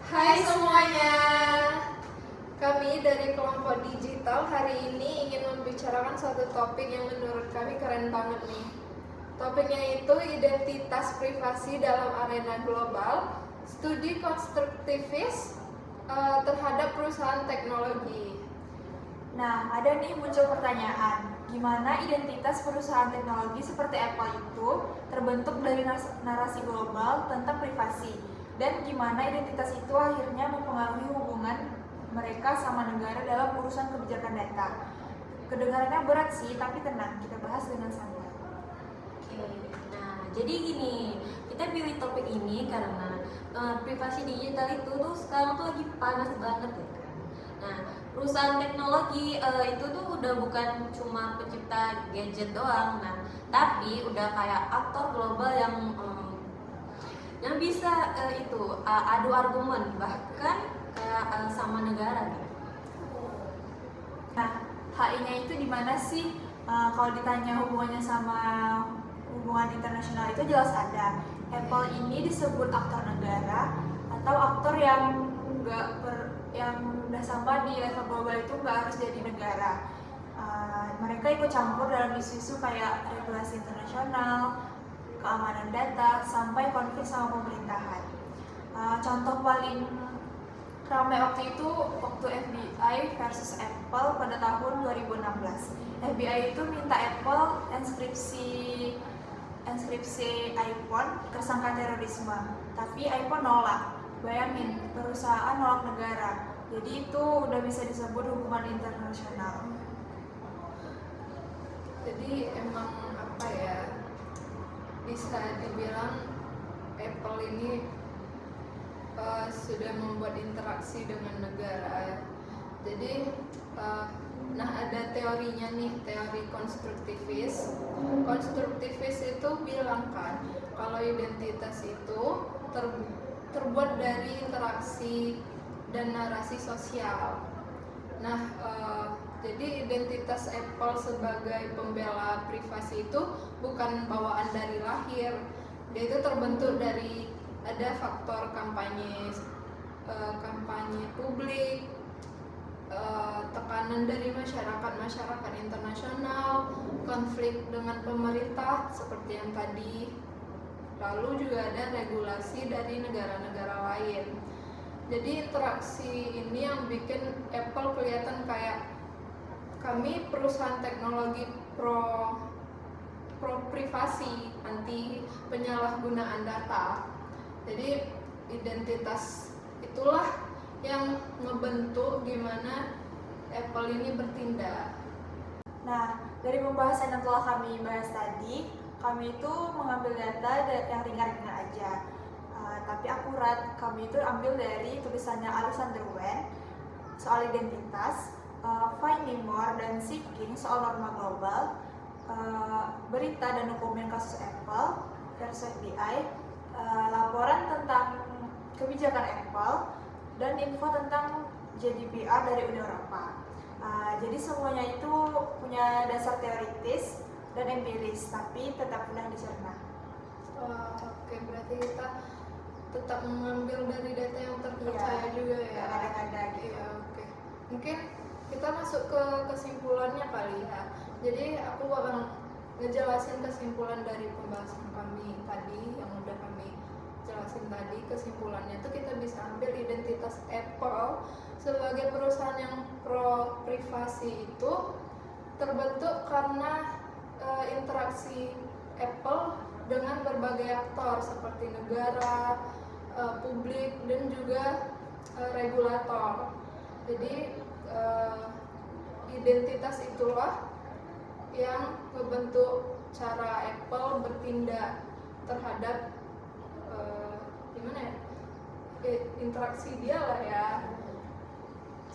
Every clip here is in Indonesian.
Hai semuanya, kami dari kelompok digital hari ini ingin membicarakan suatu topik yang menurut kami keren banget nih. Topiknya itu identitas privasi dalam arena global, studi konstruktivis terhadap perusahaan teknologi. Nah, ada nih muncul pertanyaan, gimana identitas perusahaan teknologi seperti Apple itu terbentuk dari narasi global tentang privasi, dan gimana identitas itu akhirnya mempengaruhi hubungan mereka sama negara dalam urusan kebijakan data. Kedengarannya berat sih, tapi tenang, kita bahas dengan santai. Oke, nah jadi gini, kita pilih topik ini karena privasi digital itu tuh sekarang tuh lagi panas banget ya kan. Nah, perusahaan teknologi itu tuh udah bukan cuma pencipta gadget doang, nah tapi udah kayak aktor global yang bisa adu argumen bahkan kayak sama negara gitu. Nah, HI-nya itu di mana sih? Kalau ditanya hubungannya sama hubungan internasional itu jelas ada. Apple ini disebut aktor negara atau aktor yang yang udah sampai di level global itu nggak harus jadi negara. Mereka ikut campur dalam isu-isu kayak regulasi internasional, keamanan data, sampai konflik sama pemerintahan. Contoh paling ramai waktu itu waktu FBI versus Apple pada tahun 2016. FBI itu minta Apple enskripsi iPhone tersangka terorisme, tapi iPhone nolak. Bayangin, perusahaan nolak negara. Jadi itu udah bisa disebut hubungan internasional. Jadi emang apa ya, bisa dibilang Apple ini sudah membuat interaksi dengan negara. Jadi nah ada teorinya nih, teori konstruktivis. Konstruktivis itu bilang kan kalau identitas itu terbuat dari interaksi dan narasi sosial. Nah, jadi identitas Apple sebagai pembela privasi itu bukan bawaan dari lahir. Dia itu terbentuk dari ada faktor kampanye publik, tekanan dari masyarakat internasional, konflik dengan pemerintah seperti yang tadi, lalu juga ada regulasi dari negara-negara lain. Jadi interaksi ini yang bikin Apple kelihatan kayak kami perusahaan teknologi pro privasi, anti penyalahgunaan data. Jadi identitas itulah yang membentuk gimana Apple ini bertindak. Nah, dari pembahasan yang telah kami bahas tadi, kami itu mengambil data yang ringan-ringan aja, tapi akurat. Kami itu ambil dari tulisannya Alexander Wen soal identitas, Finding More dan Seeking soal norma global, berita dan dokumen kasus Apple versus FBI, laporan tentang kebijakan Apple, dan info tentang GDPR dari Uni Eropa. Jadi semuanya itu punya dasar teoritis dan empiris, tapi tetap mudah dicerna. Oke, berarti kita tetap mengambil dari data yang terpercaya juga ya. Kadang-kadang gitu. Iya, oke. Mungkin kita masuk ke kesimpulannya kali ya. Jadi aku bakal ngejelasin kesimpulan dari pembahasan kami tadi yang udah kami jelasin tadi. Kesimpulannya itu kita bisa ambil identitas Apple sebagai perusahaan yang pro privasi itu terbentuk karena interaksi Apple dengan berbagai aktor seperti negara, publik, dan juga regulator. Jadi identitas itulah yang membentuk cara Apple bertindak terhadap interaksi dia lah ya.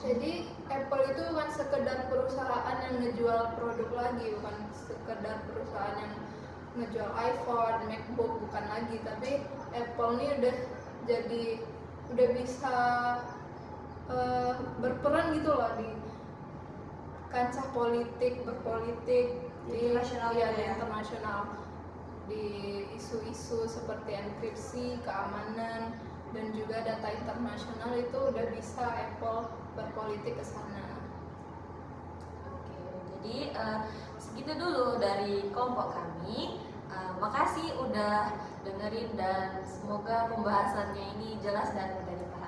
Jadi Apple itu bukan sekedar perusahaan yang ngejual produk lagi, bukan sekedar perusahaan yang ngejual iPhone, MacBook, bukan lagi, tapi Apple ini udah bisa berperan gitu loh di kancah politik, berpolitik di internasional, di isu-isu seperti enkripsi, keamanan, dan juga data internasional itu udah bisa Apple berpolitik ke sana. Oke, jadi segitu dulu dari kelompok kami. Makasih udah dengerin dan semoga pembahasannya ini jelas dan mudah dipahami.